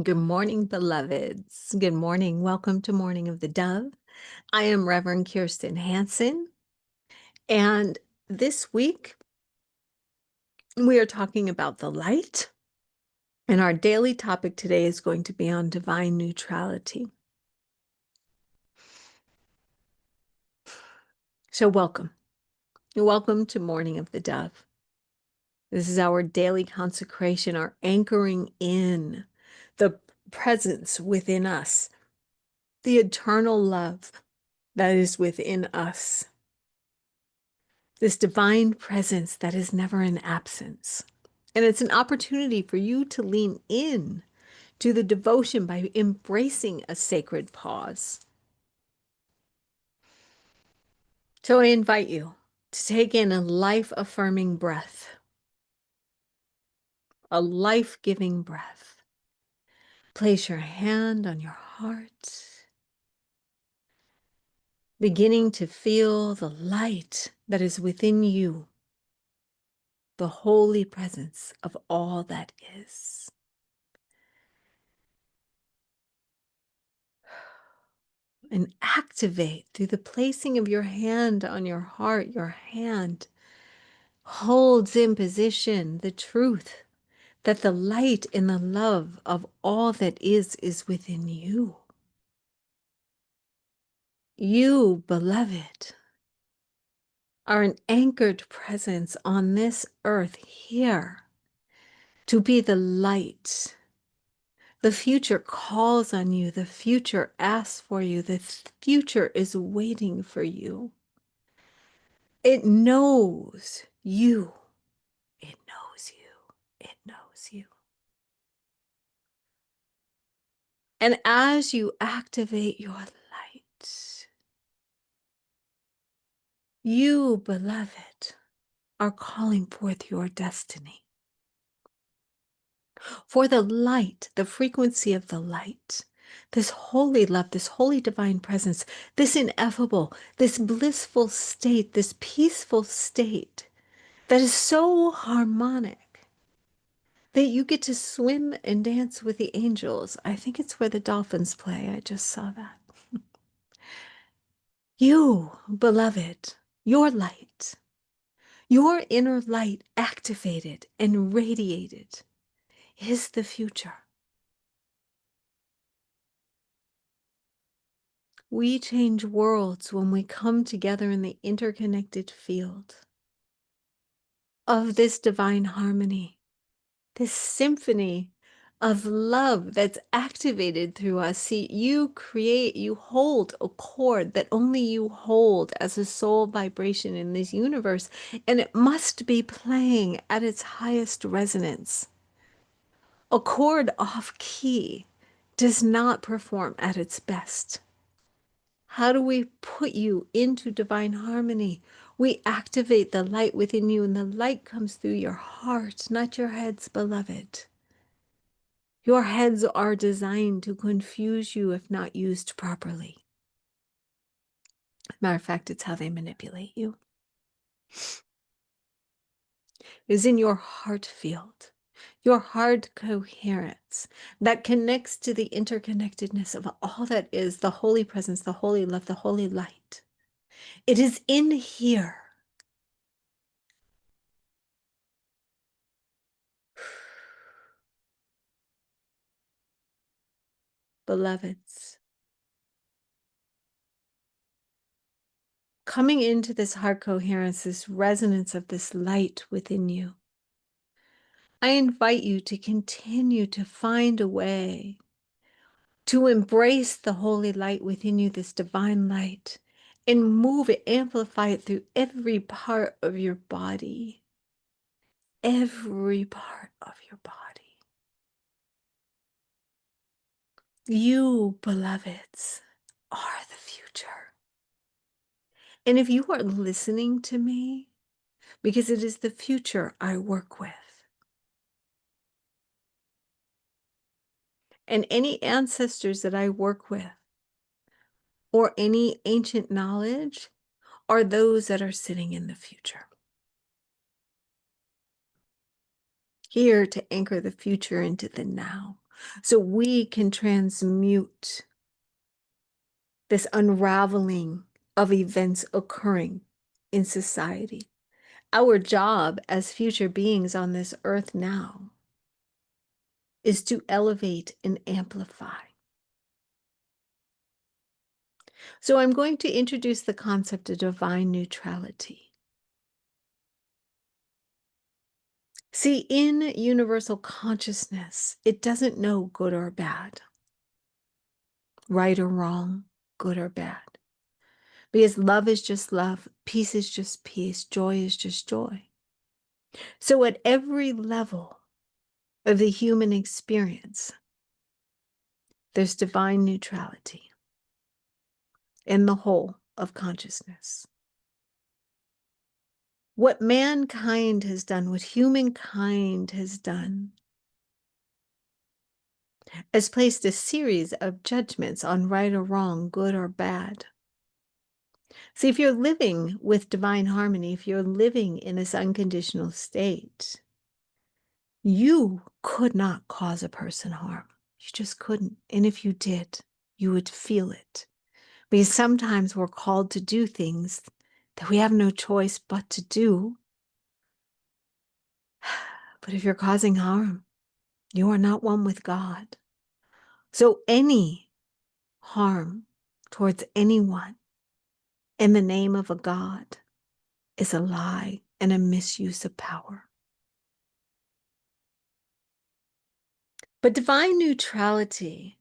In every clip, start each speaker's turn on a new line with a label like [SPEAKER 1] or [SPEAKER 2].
[SPEAKER 1] Good morning, beloveds. Good morning. Welcome to Morning of the Dove. I am Reverend Kirstin Hanson, and this week we are talking about the light, and our daily topic today is going to be on divine neutrality. So welcome. Welcome to Morning of the Dove. This is our daily consecration, our anchoring in the presence within us, the eternal love that is within us. This divine presence that is never in absence. And it's an opportunity for you to lean in to the devotion by embracing a sacred pause. So I invite you to take in a life-affirming breath, a life-giving breath. Place your hand on your heart, beginning to feel the light that is within you, the holy presence of all that is. And activate through the placing of your hand on your heart. Your hand holds in position the truth that the light and the love of all that is within you. You, beloved, are an anchored presence on this earth here to be the light. The future calls on you. The future asks for you. The future is waiting for you. It knows you. It knows you. It knows you. And as you activate your light, you, beloved, are calling forth your destiny. For the light, the frequency of the light, this holy love, this holy divine presence, this ineffable, this blissful state, this peaceful state that is so harmonic that you get to swim and dance with the angels. I think it's where the dolphins play. I just saw that. You, beloved, your light, your inner light activated and radiated is the future. We change worlds when we come together in the interconnected field of this divine harmony, this symphony of love that's activated through us. See, you hold a chord that only you hold as a soul vibration in this universe, and it must be playing at its highest resonance. A chord off key does not perform at its best. How do we put you into divine harmony? We activate the light within you, and the light comes through your heart, not your heads, beloved. Your heads are designed to confuse you if not used properly. Matter of fact, it's how they manipulate you. It is in your heart field, your heart coherence that connects to the interconnectedness of all that is the holy presence, the holy love, the holy light. It is in here. Beloveds, coming into this heart coherence, this resonance of this light within you, I invite you to continue to find a way to embrace the holy light within you, this divine light, and move it, amplify it through every part of your body. Every part of your body. You, beloveds, are the future. And if you are listening to me, because it is the future I work with, and any ancestors that I work with, or any ancient knowledge, are those that are sitting in the future. Here to anchor the future into the now. so we can transmute this unraveling of events occurring in society. Our job as future beings on this earth now is to elevate and amplify. So I'm going to introduce the concept of divine neutrality. See, in universal consciousness, it doesn't know good or bad, right or wrong, good or bad. Because love is just love, peace is just peace, joy is just joy. So at every level of the human experience, there's divine neutrality in the whole of consciousness. What mankind has done, what humankind has done, has placed a series of judgments on right or wrong, good or bad. See, if you're living with divine harmony, if you're living in this unconditional state, you could not cause a person harm. You just couldn't. And if you did, you would feel it. Because sometimes we're called to do things that we have no choice but to do. But if you're causing harm, you are not one with God. So any harm towards anyone in the name of a God is a lie and a misuse of power. But divine neutrality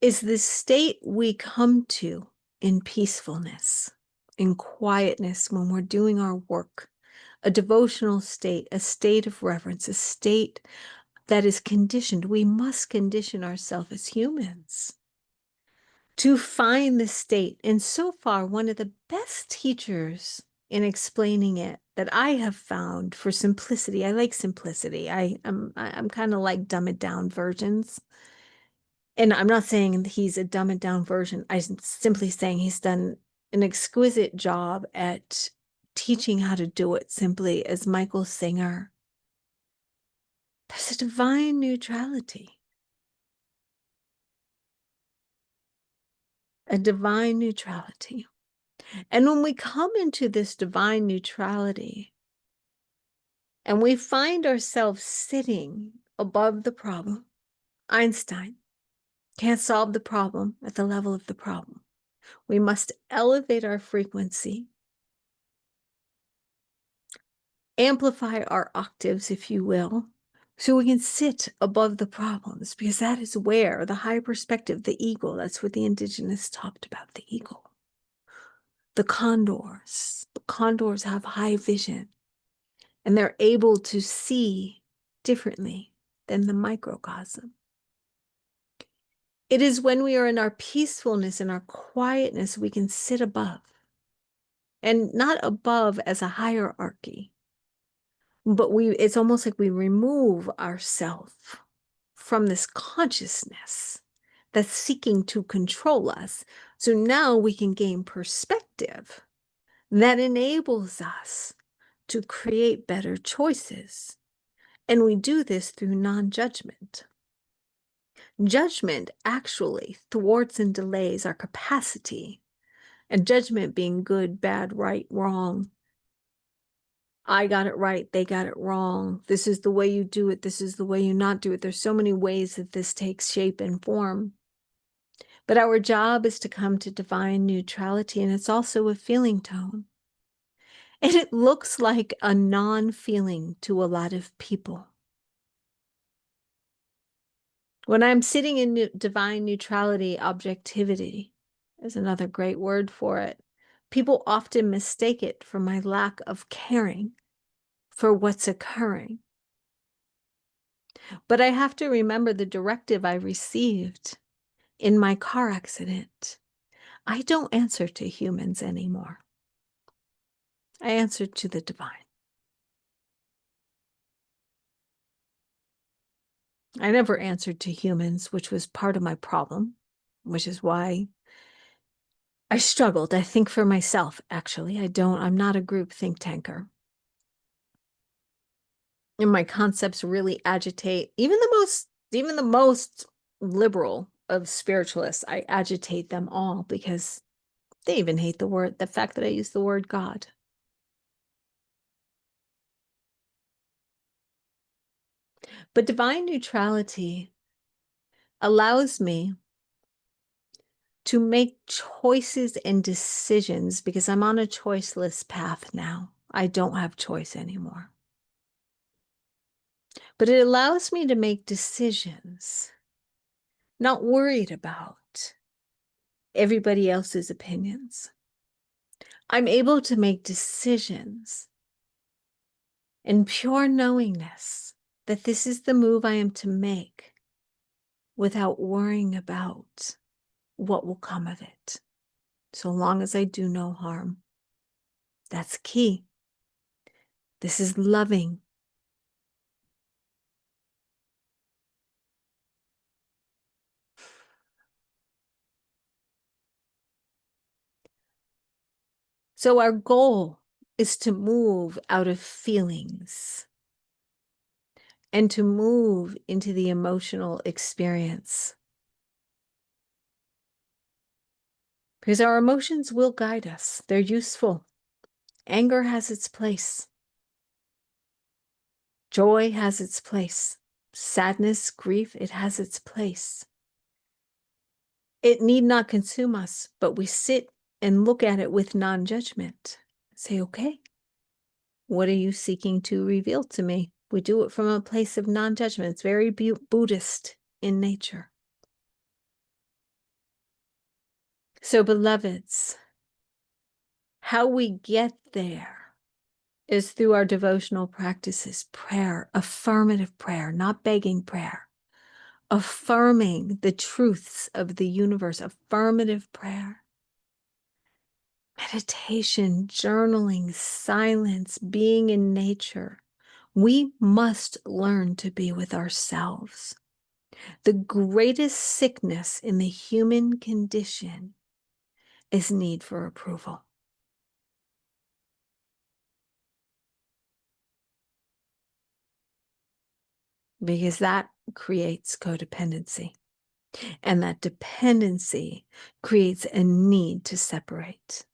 [SPEAKER 1] is the state we come to in peacefulness, in quietness when we're doing our work, a devotional state, a state of reverence, a state that is conditioned. We must condition ourselves as humans to find the state. And so far, one of the best teachers in explaining it that I have found for simplicity, I like simplicity. I'm kind of like dumb it down versions. And I'm not saying he's a dumb it down version. I'm simply saying he's done an exquisite job at teaching how to do it simply as Michael Singer. There's a divine neutrality. A divine neutrality. And when we come into this divine neutrality and we find ourselves sitting above the problem, Einstein can't solve the problem at the level of the problem. We must elevate our frequency, amplify our octaves, if you will, so we can sit above the problems, because that is where the higher perspective, the eagle, that's what the indigenous talked about, the eagle. The condors have high vision, and they're able to see differently than the microcosm. It is when we are in our peacefulness and our quietness, we can sit above, and not above as a hierarchy, but it's almost like we remove ourselves from this consciousness that's seeking to control us. So now we can gain perspective that enables us to create better choices. And we do this through non-judgment. Judgment actually thwarts and delays our capacity. And judgment being good, bad, right, wrong. I got it right, they got it wrong. This is the way you do it. This is the way you not do it. There's so many ways that this takes shape and form. But our job is to come to divine neutrality, and it's also a feeling tone. And it looks like a non-feeling to a lot of people. When I'm sitting in divine neutrality, objectivity is another great word for it. People often mistake it for my lack of caring for what's occurring. But I have to remember the directive I received in my car accident. I don't answer to humans anymore. I answer to the divine. I never answered to humans, which was part of my problem, which is why I struggled. I think for myself, actually. I'm not a group think tanker. And my concepts really agitate even the most Even the most liberal of spiritualists, I agitate them all because they even hate the fact that I use the word God. But divine neutrality allows me to make choices and decisions because I'm on a choiceless path now. I don't have choice anymore. But it allows me to make decisions, not worried about everybody else's opinions. I'm able to make decisions in pure knowingness that this is the move I am to make without worrying about what will come of it. So long as I do no harm. That's key. This is loving. So our goal is to move out of feelings and to move into the emotional experience. Because our emotions will guide us. They're useful. Anger has its place. Joy has its place. Sadness, grief, it has its place. It need not consume us, but we sit and look at it with non-judgment. Say, okay, what are you seeking to reveal to me? We do it from a place of non-judgment. It's very Buddhist in nature. So, beloveds, how we get there is through our devotional practices, prayer, affirmative prayer, not begging prayer, affirming the truths of the universe, affirmative prayer, meditation, journaling, silence, being in nature. We must learn to be with ourselves. The greatest sickness in the human condition is need for approval. Because that creates codependency. And that dependency creates a need to separate.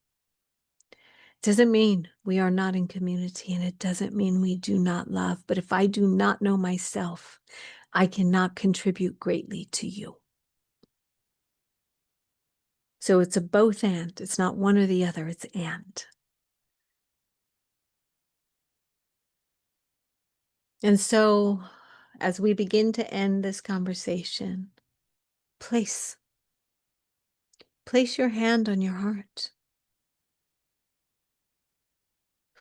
[SPEAKER 1] It doesn't mean we are not in community, and it doesn't mean we do not love. But if I do not know myself, I cannot contribute greatly to you. So it's a both and. It's not one or the other, it's and. And so as we begin to end this conversation, place your hand on your heart.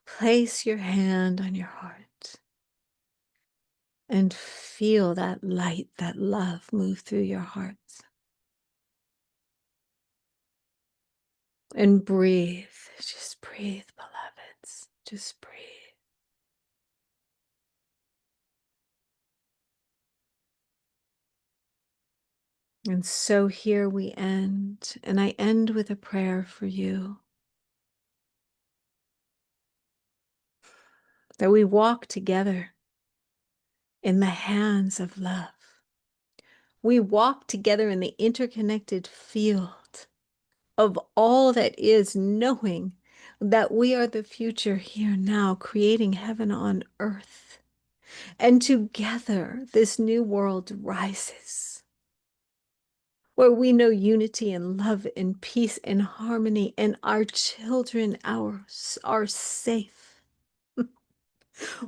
[SPEAKER 1] Place your hand on your heart and feel that light, that love move through your heart. And breathe. Just breathe, beloveds. Just breathe. And so here we end, and I end with a prayer for you. That we walk together in the hands of love. We walk together in the interconnected field of all that is, knowing that we are the future here now, creating heaven on earth. And together, this new world rises, where we know unity and love and peace and harmony, and our children are safe.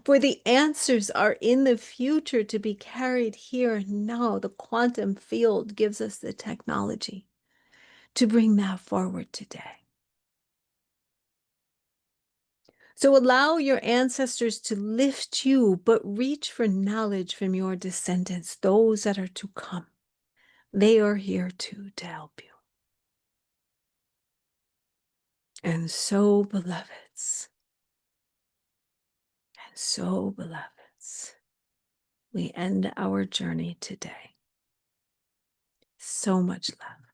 [SPEAKER 1] For the answers are in the future to be carried here and now. The quantum field gives us the technology to bring that forward today. So allow your ancestors to lift you, but reach for knowledge from your descendants, those that are to come. They are here too to help you. And so, beloveds, we end our journey today. So much love.